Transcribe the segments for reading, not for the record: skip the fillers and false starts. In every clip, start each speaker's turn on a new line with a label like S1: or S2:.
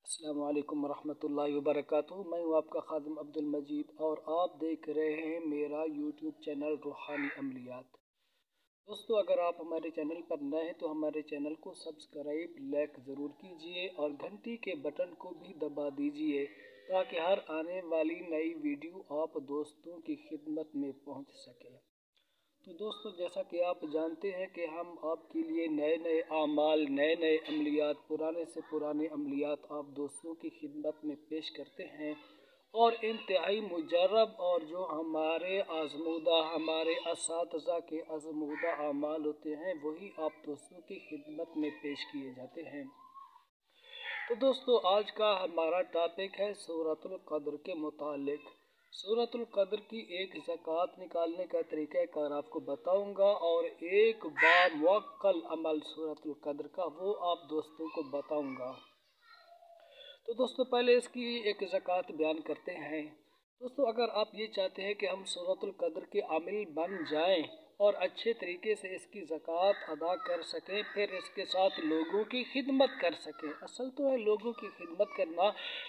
S1: अस्सलाम वालेकुम रहमतुल्लाहि व बरकातुहू। मैं हूँ आपका खादिम अब्दुल मजीद और आप देख रहे हैं मेरा यूट्यूब चैनल रूहानी अमलियात। दोस्तों, अगर आप हमारे चैनल पर नए हैं तो हमारे चैनल को सब्सक्राइब लाइक ज़रूर कीजिए और घंटी के बटन को भी दबा दीजिए ताकि हर आने वाली नई वीडियो आप दोस्तों की खिदमत में पहुँच सके। तो दोस्तों, जैसा कि आप जानते हैं कि हम आपके लिए नए नए आमाल, नए नए अमलियात, पुराने से पुराने अमलियात आप दोस्तों की खिदमत में पेश करते हैं और इंतहाई मुजर्रब और जो हमारे आज़मूदा, हमारे असातिज़ा के आज़मूदा आमाल होते हैं वही आप दोस्तों की खिदमत में पेश किए जाते हैं। तो दोस्तों, आज का हमारा टॉपिक है सूरतुल क़द्र के मुतालिक। सूरतुल क़द्र की एक ज़कात निकालने का तरीक़ाकार आपको बताऊंगा और एक बामुअक्कल अमल सूरतुल क़द्र का वो आप दोस्तों को बताऊंगा। तो दोस्तों, पहले इसकी एक ज़कात बयान करते हैं। दोस्तों, अगर आप ये चाहते हैं कि हम सूरतुल क़द्र के आमिल बन जाएं और अच्छे तरीके से इसकी ज़कात अदा कर सकें, फिर इसके साथ लोगों की खिदमत कर सकें। असल तो है लोगों की खिदमत करना।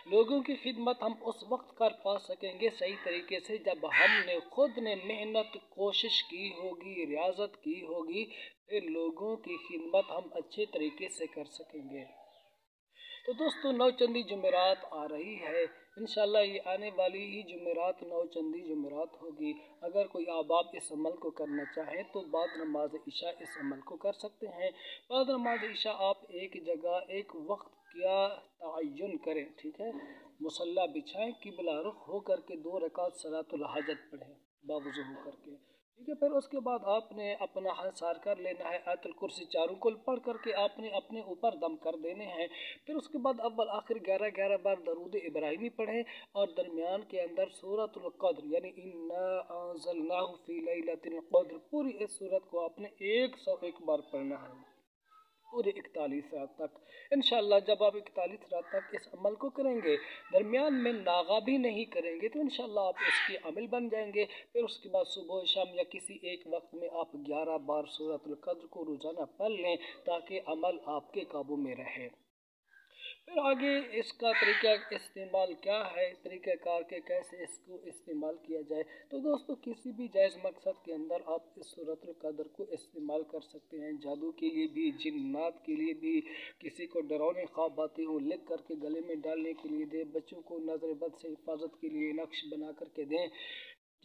S1: लोगों की खिदमत हम उस वक्त कर पा सकेंगे सही तरीके से जब हमने खुद ने मेहनत कोशिश की होगी, रियाजत की होगी, फिर लोगों की खिदमत हम अच्छे तरीके से कर सकेंगे। तो दोस्तों, नौचंदी जुमेरात आ रही है। इंशाल्लाह ये आने वाली ही जुमेरात नौचंदी जुमेरात होगी। अगर कोई अहबाब इस अमल को करना चाहें तो बाद नमाज इशा इस अमल को कर सकते हैं। बाद नमाज इशा आप एक जगह एक वक्त क्या तयन करें, ठीक है। मुसल्ला बिछाएं, किबला रुख हो करके 2 रकात सलातुल हाजत पढ़ें बावुज़ू हो करके, ठीक है। फिर उसके बाद आपने अपना हंसार कर लेना है। आयतुल कुर्सी चारों कुल पढ़ करके आपने अपने ऊपर दम कर देने हैं। फिर उसके बाद अव्वल आखिर 11 बार दरूद इब्राहिमी पढ़ें और दरमियान के अंदर सूरतुल क़द्र यानी इन्ना अंज़लनाहु फ़ी लैलतिल क़द्र पूरी इस सूरत को आपने 101 बार पढ़ना है पूरे 41 रात तक। इंशाअल्लाह जब आप 41 रात तक इस अमल को करेंगे, दरमियान में नागा भी नहीं करेंगे, तो इंशाअल्लाह आप इसके अमल बन जाएंगे। फिर उसके बाद सुबह शाम या किसी एक वक्त में आप 11 बार सूरतुल क़द्र को रोज़ाना पढ़ लें ताकि अमल आपके काबू में रहे। फिर आगे इसका तरीका इस्तेमाल क्या है, तरीक़ाकार के कैसे इसको इस्तेमाल किया जाए। तो दोस्तों, किसी भी जायज़ मकसद के अंदर आप इस सूरतुल क़द्र को इस्तेमाल कर सकते हैं। जादू के लिए भी, जिन्नात के लिए भी, किसी को डरावने ख्वाब आते हों लिख करके गले में डालने के लिए दें, बच्चों को नज़र बद से हिफाजत के लिए नक्श बना करके दें।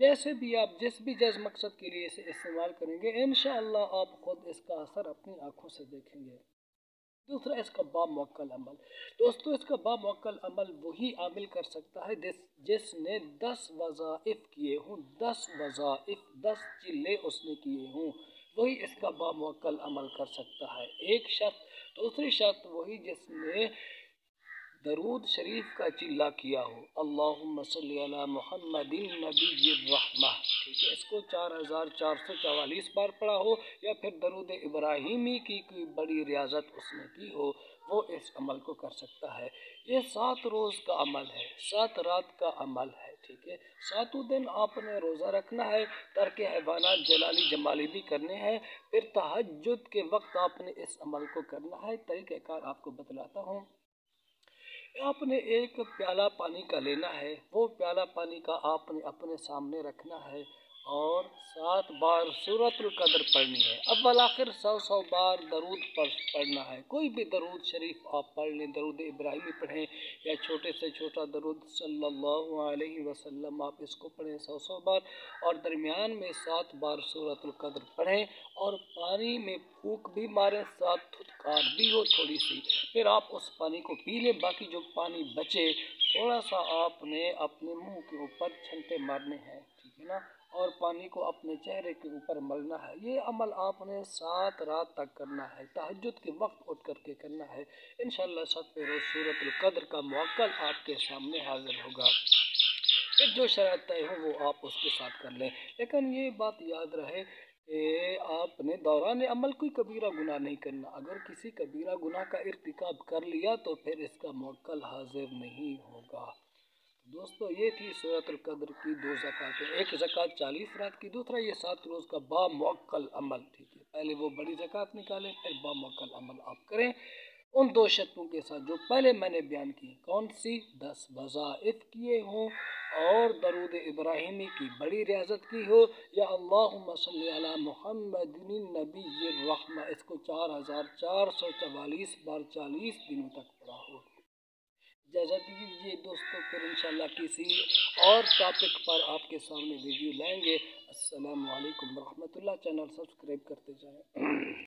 S1: जैसे भी आप जिस भी जायज़ मकसद के लिए इसे इस्तेमाल करेंगे, इंशाअल्लाह आप खुद इसका असर अपनी आँखों से देखेंगे। दूसरा, इसका बामुअक्कल अमल। दोस्तों, इसका बामुअक्कल अमल वही आमिल कर सकता है जिसने 10 वज़ाइफ किए हों, 10 वज़ाइफ 10 चिल्ले उसने किए हों, वही इसका बामुअक्कल अमल कर सकता है। एक शर्त। दूसरी शर्त वही जिसने दरूद शरीफ का चिल्ला किया हो, अल्लाहुम्मा सल्ली अला मुहम्मदिन नबिय्यिर रहमा, ठीक है। इसको 4444 बार पढ़ा हो या फिर दरूद इब्राहिमी की कोई बड़ी रियाजत उसने की हो, वो इस अमल को कर सकता है। ये 7 रोज़ का अमल है, 7 रात का अमल है, ठीक है। 7 दिन आपने रोज़ा रखना है, तर्क हैवानात जलाली जमाली भी करने हैं। फिर तहज्जुद के वक्त आपने इस अमल को करना है। तरीक़ाकार आपको बतलाता हूँ। आपने एक प्याला पानी का लेना है, वो प्याला पानी का आपने अपने सामने रखना है और 7 बार सूरतुल क़द्र पढ़नी है। अव्वल आखिर 100 बार दरूद पढ़ना है। कोई भी दरूद शरीफ आप पढ़ लें, दरूद इब्राहिमी पढ़ें या छोटे से छोटा दरूद सल्लल्लाहु अलैहि वसल्लम आप इसको पढ़ें 100 बार और दरमियान में 7 बार सूरतुल क़द्र पढ़ें और पानी में फूंक भी मारें, 7 थुत्कार भी हो थोड़ी सी। फिर आप उस पानी को पी लें। बाकी जो पानी बचे थोड़ा सा आपने अपने मुंह के ऊपर छंटे मारने हैं, ठीक है ना, और पानी को अपने चेहरे के ऊपर मलना है। ये अमल आपने 7 रात तक करना है, तहज्जुद के वक्त उठ करके करना है। इंशाअल्लाह 7वें रोज़ सूरतुल क़द्र का मुअक्कल आपके सामने हाजिर होगा। फिर जो शरात तय हो वो आप उसके साथ कर लें। लेकिन ये बात याद रहे कि आपने दौरान अमल कोई कबीरा गुनाह नहीं करना। अगर किसी कबीरा गुनाह का इर्तिकाब कर लिया तो फिर इसका मुअक्कल हाजिर नहीं होगा। दोस्तों, ये थी सूरतुल क़द्र की 2 ज़कातें। एक ज़कात 40 रात की, दूसरा ये 7 रोज़ का बामुअक्कल अमल, ठीक है। पहले वो बड़ी ज़कात निकालें, फिर बामुअक्कल अमल आप करें। उन 2 शर्तों के साथ जो पहले मैंने बयान की। कौन सी? 10 वज़ाइफ किए हों और दरूद इब्राहिमी की बड़ी रियाजत की हो, या अल्लाहुम्मा सल्ली अला मुहम्मदिन नबिय्यिर रहमा, इसको 4444 बार 40 दिनों तक पढ़ा हो। इजाज़त दीजिए दोस्तों, फिर इंशाल्लाह किसी और टॉपिक पर आपके सामने वीडियो लाएंगे। अस्सलामु अलैकुम रहमतुल्लाह। चैनल सब्सक्राइब करते जाएं।